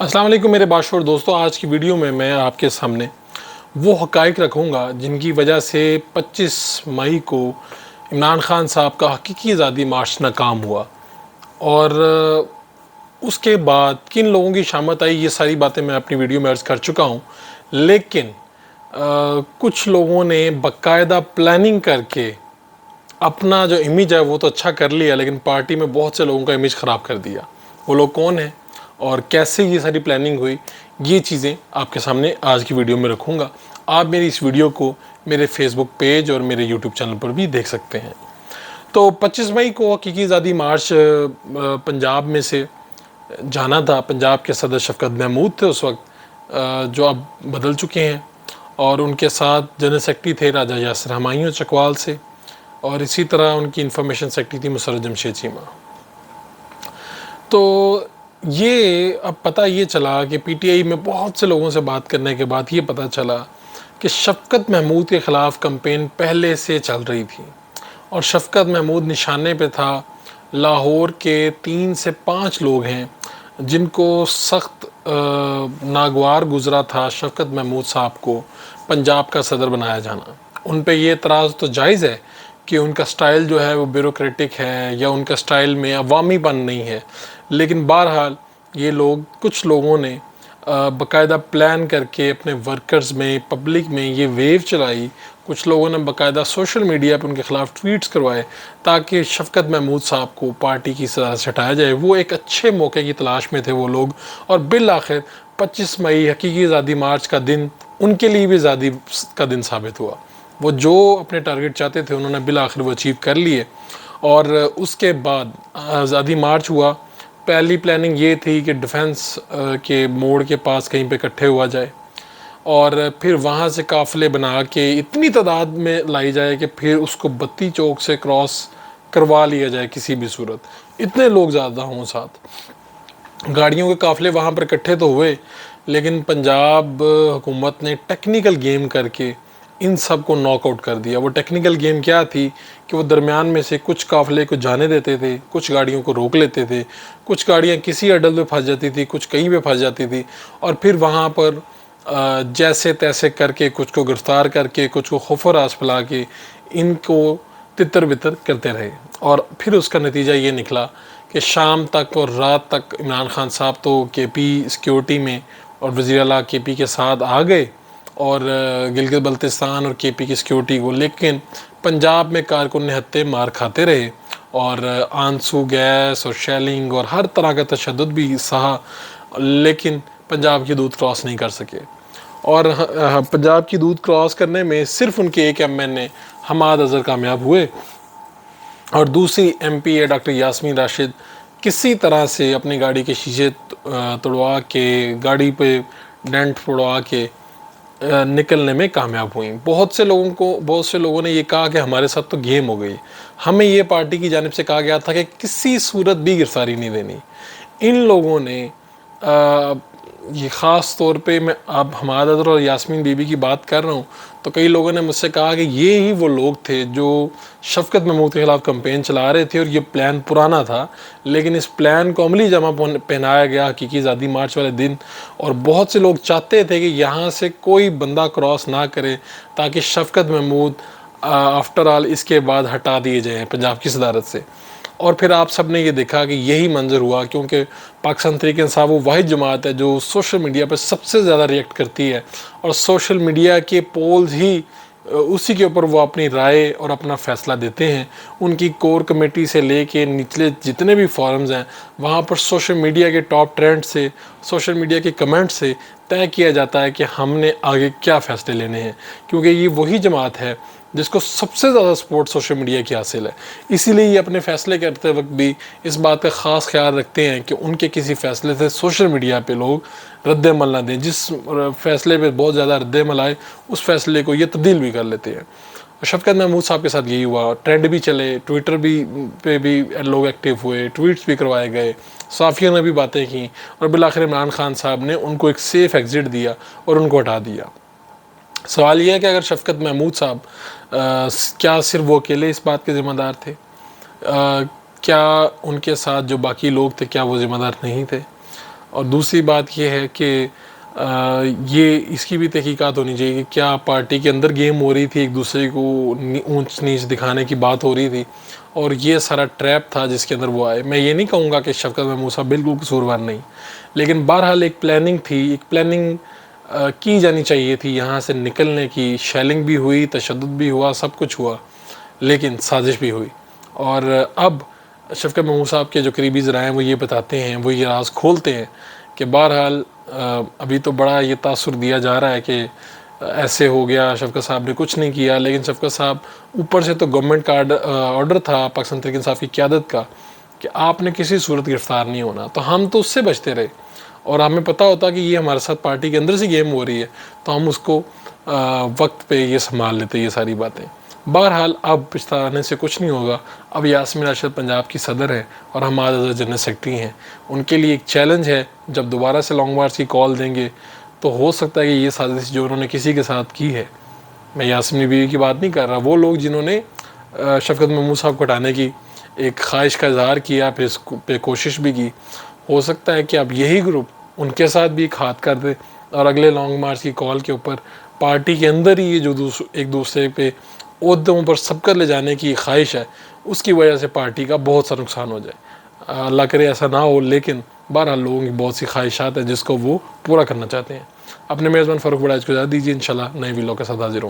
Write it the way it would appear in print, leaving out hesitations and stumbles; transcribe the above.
السلام علیکم میرے باشعور دوستوں، آج کی ویڈیو میں آپ کے سامنے وہ حقائق رکھوں گا جن کی وجہ سے 25 مئی کو عمران خان صاحب کا حقیقی آزادی مارچ ناکام ہوا، اور اس کے بعد کن لوگوں کی شامت آئی، یہ ساری باتیں میں اپنی ویڈیو میں عرض کر چکا ہوں۔ لیکن کچھ لوگوں نے باقاعدہ پلاننگ کر کے اپنا جو امیج ہے وہ تو اچھا کر لیا، لیکن پارٹی میں بہت سے لوگوں کا امیج خراب کر دیا۔ وہ لوگ کون ہیں اور کیسے یہ ساری پلاننگ ہوئی، یہ چیزیں آپ کے سامنے آج کی ویڈیو میں رکھوں گا۔ آپ میری اس ویڈیو کو میرے فیس بک پیج اور میرے یوٹیوب چینل پر بھی دیکھ سکتے ہیں۔ تو 25 مئی کو حقیقی آزادی مارچ پنجاب میں سے جانا تھا۔ پنجاب کے صدر شفقت محمود تھے اس وقت، جو اب بدل چکے ہیں، اور ان کے ساتھ جنرل سیکرٹری تھے راجہ یاسر ہمایوں چکوال سے، اور اسی طرح ان کی انفارمیشن سیکرٹری تھی مسرت جمشید چیمہ۔ تو یہ اب پتہ یہ چلا کہ پی ٹی آئی میں بہت سے لوگوں سے بات کرنے کے بعد یہ پتہ چلا کہ شفقت محمود کے خلاف کمپین پہلے سے چل رہی تھی، اور شفقت محمود نشانے پہ تھا۔ لاہور کے 3 سے 5 لوگ ہیں جن کو سخت ناگوار گزرا تھا شفقت محمود صاحب کو پنجاب کا صدر بنایا جانا۔ ان پہ یہ اعتراض تو جائز ہے کہ ان کا سٹائل جو ہے وہ بیوروکریٹک ہے، یا ان کا سٹائل میں عوامی پن نہیں ہے، لیکن بہرحال یہ لوگ، کچھ لوگوں نے باقاعدہ پلان کر کے اپنے ورکرز میں، پبلک میں یہ ویو چلائی۔ کچھ لوگوں نے باقاعدہ سوشل میڈیا پہ ان کے خلاف ٹویٹس کروائے تاکہ شفقت محمود صاحب کو پارٹی کی صدارت سے ہٹایا جائے۔ وہ ایک اچھے موقع کی تلاش میں تھے وہ لوگ، اور بالآخر 25 مئی حقیقی آزادی مارچ کا دن ان کے لیے بھی آزادی کا دن ثابت ہوا۔ وہ جو اپنے ٹارگٹ چاہتے تھے انہوں نے بالآخر وہ اچیو کر لیے، اور اس کے بعد آزادی مارچ ہوا۔ پہلی پلاننگ یہ تھی کہ ڈیفنس کے موڑ کے پاس کہیں پہ اکٹھے ہوا جائے، اور پھر وہاں سے قافلے بنا کے اتنی تعداد میں لائی جائے کہ پھر اس کو بتی چوک سے کراس کروا لیا جائے کسی بھی صورت، اتنے لوگ زیادہ ہوں ساتھ۔ گاڑیوں کے قافلے وہاں پر اکٹھے تو ہوئے، لیکن پنجاب حکومت نے ٹیکنیکل گیم کر کے ان سب کو ناک آؤٹ کر دیا۔ وہ ٹیکنیکل گیم کیا تھی کہ وہ درمیان میں سے کچھ قافلے کو جانے دیتے تھے، کچھ گاڑیوں کو روک لیتے تھے، کچھ گاڑیاں کسی اڈل پہ پھنس جاتی تھی، کچھ کہیں پہ پھنس جاتی تھی، اور پھر وہاں پر جیسے تیسے کر کے کچھ کو گرفتار کر کے کچھ کو خوف و راز پھیلا کے ان کو تتر بتر کرتے رہے۔ اور پھر اس کا نتیجہ یہ نکلا کہ شام تک اور رات تک عمران خان صاحب تو کے پی سیکیورٹی میں اور وزیر اعلیٰ کے پی کے ساتھ آ گئے، اور گلگت بلتستان اور کے پی کی سیکیورٹی کو، لیکن پنجاب میں کارکن نہتے مار کھاتے رہے، اور آنسو گیس اور شیلنگ اور ہر طرح کا تشدد بھی سہا، لیکن پنجاب کی حدود کراس نہیں کر سکے۔ اور پنجاب کی حدود کراس کرنے میں صرف ان کے ایک ایم این اے حماد اظہر کامیاب ہوئے، اور دوسری ایم پی اے ڈاکٹر یاسمین راشد کسی طرح سے اپنی گاڑی کے شیشے توڑوا کے، گاڑی پہ ڈینٹ پڑوا کے نکلنے میں کامیاب ہوئیں۔ بہت سے لوگوں نے یہ کہا کہ ہمارے ساتھ تو گیم ہو گئی، ہمیں یہ پارٹی کی جانب سے کہا گیا تھا کہ کسی صورت بھی گرفتاری نہیں دینی۔ ان لوگوں نے یہ خاص طور پہ، میں اب حماد اظہر اور یاسمین بی بی کی بات کر رہا ہوں، تو کئی لوگوں نے مجھ سے کہا کہ یہ ہی وہ لوگ تھے جو شفقت محمود کے خلاف کمپین چلا رہے تھے، اور یہ پلان پرانا تھا، لیکن اس پلان کو عملی جامہ پہنایا گیا حقیقی آزادی مارچ والے دن۔ اور بہت سے لوگ چاہتے تھے کہ یہاں سے کوئی بندہ کراس نہ کرے تاکہ شفقت محمود آفٹر آل اس کے بعد ہٹا دیے جائیں پنجاب کی صدارت سے۔ اور پھر آپ سب نے یہ دیکھا کہ یہی منظر ہوا، کیونکہ پاکستان تحریک انصاف وہ واحد جماعت ہے جو سوشل میڈیا پہ سب سے زیادہ ریئیکٹ کرتی ہے، اور سوشل میڈیا کے پولز ہی اسی کے اوپر وہ اپنی رائے اور اپنا فیصلہ دیتے ہیں۔ ان کی کور کمیٹی سے لے کے نچلے جتنے بھی فورمز ہیں، وہاں پر سوشل میڈیا کے ٹاپ ٹرینڈ سے، سوشل میڈیا کے کمنٹ سے طے کیا جاتا ہے کہ ہم نے آگے کیا فیصلے لینے ہیں، کیونکہ یہ وہی جماعت ہے جس کو سب سے زیادہ سپورٹ سوشل میڈیا کی حاصل ہے۔ اسی لیے یہ اپنے فیصلے کرتے وقت بھی اس بات کا خاص خیال رکھتے ہیں کہ ان کے کسی فیصلے سے سوشل میڈیا پہ لوگ رد عمل نہ دیں۔ جس فیصلے پہ بہت زیادہ رد عمل آئے اس فیصلے کو یہ تبدیل بھی کر لیتے ہیں۔ شفقت محمود صاحب کے ساتھ یہی ہوا، ٹرینڈ بھی چلے، ٹویٹر پہ بھی لوگ ایکٹیو ہوئے، ٹویٹس بھی کروائے گئے، صحافیوں نے بھی باتیں کیں، اور بالآخر عمران خان صاحب نے ان کو ایک سیف ایگزٹ دیا اور ان کو ہٹا دیا۔ سوال یہ ہے کہ اگر شفقت محمود صاحب کیا صرف وہ اکیلے اس بات کے ذمہ دار تھے؟ کیا ان کے ساتھ جو باقی لوگ تھے کیا وہ ذمہ دار نہیں تھے؟ اور دوسری بات یہ ہے کہ یہ اس کی بھی تحقیقات ہونی چاہیے کہ کیا پارٹی کے اندر گیم ہو رہی تھی، ایک دوسرے کو اونچ نیچ دکھانے کی بات ہو رہی تھی، اور یہ سارا ٹریپ تھا جس کے اندر وہ آئے۔ میں یہ نہیں کہوں گا کہ شفقت محمود صاحب بالکل قصوروار نہیں، لیکن بہرحال ایک پلاننگ تھی، ایک پلاننگ کی جانی چاہیے تھی یہاں سے نکلنے کی۔ شیلنگ بھی ہوئی، تشدد بھی ہوا، سب کچھ ہوا، لیکن سازش بھی ہوئی۔ اور اب شفقت محمود صاحب کے جو قریبی ذرائع ہیں وہ یہ بتاتے ہیں، وہ یہ راز کھولتے ہیں کہ بہرحال ابھی تو بڑا یہ تاثر دیا جا رہا ہے کہ ایسے ہو گیا، شفقت صاحب نے کچھ نہیں کیا، لیکن شفقت صاحب اوپر سے تو گورنمنٹ کا آرڈر تھا پاکستان تحریک انصاف کی قیادت کا کہ آپ نے کسی صورت گرفتار نہیں ہونا، تو ہم تو اس سے بچتے رہے، اور ہمیں پتہ ہوتا کہ یہ ہمارے ساتھ پارٹی کے اندر سے گیم ہو رہی ہے تو ہم اس کو وقت پہ یہ سنبھال لیتے یہ ساری باتیں۔ بہرحال اب پچھتانے سے کچھ نہیں ہوگا۔ اب یاسمین ارشد پنجاب کی صدر ہے اور ہم آج جنرل سیکرٹری ہیں، ان کے لیے ایک چیلنج ہے، جب دوبارہ سے لانگ مارچ کی کال دیں گے تو ہو سکتا ہے کہ یہ سازش جو انہوں نے کسی کے ساتھ کی ہے، میں یاسمین بیوی کی بات نہیں کر رہا، وہ لوگ جنہوں نے شفقت محمود صاحب کو ہٹانے کی ایک خواہش کا اظہار کیا، پھر اس پہ کوشش بھی کی، ہو سکتا ہے کہ اب یہی گروپ ان کے ساتھ بھی ایک ہاتھ کر دے اور اگلے لانگ مارچ کی کال کے اوپر پارٹی کے اندر ہی یہ جو ایک دوسرے پہ عہدوں پر سب کر لے جانے کی خواہش ہے، اس کی وجہ سے پارٹی کا بہت سا نقصان ہو جائے۔ اللہ کرے ایسا نہ ہو، لیکن بہرحال لوگوں کی بہت سی خواہشات ہیں جس کو وہ پورا کرنا چاہتے ہیں۔ اپنے میزبان فاروق بڑاج کو اجازت دیجیے، انشاءاللہ نئے ویڈیو کے ساتھ حاضر ہوں گے۔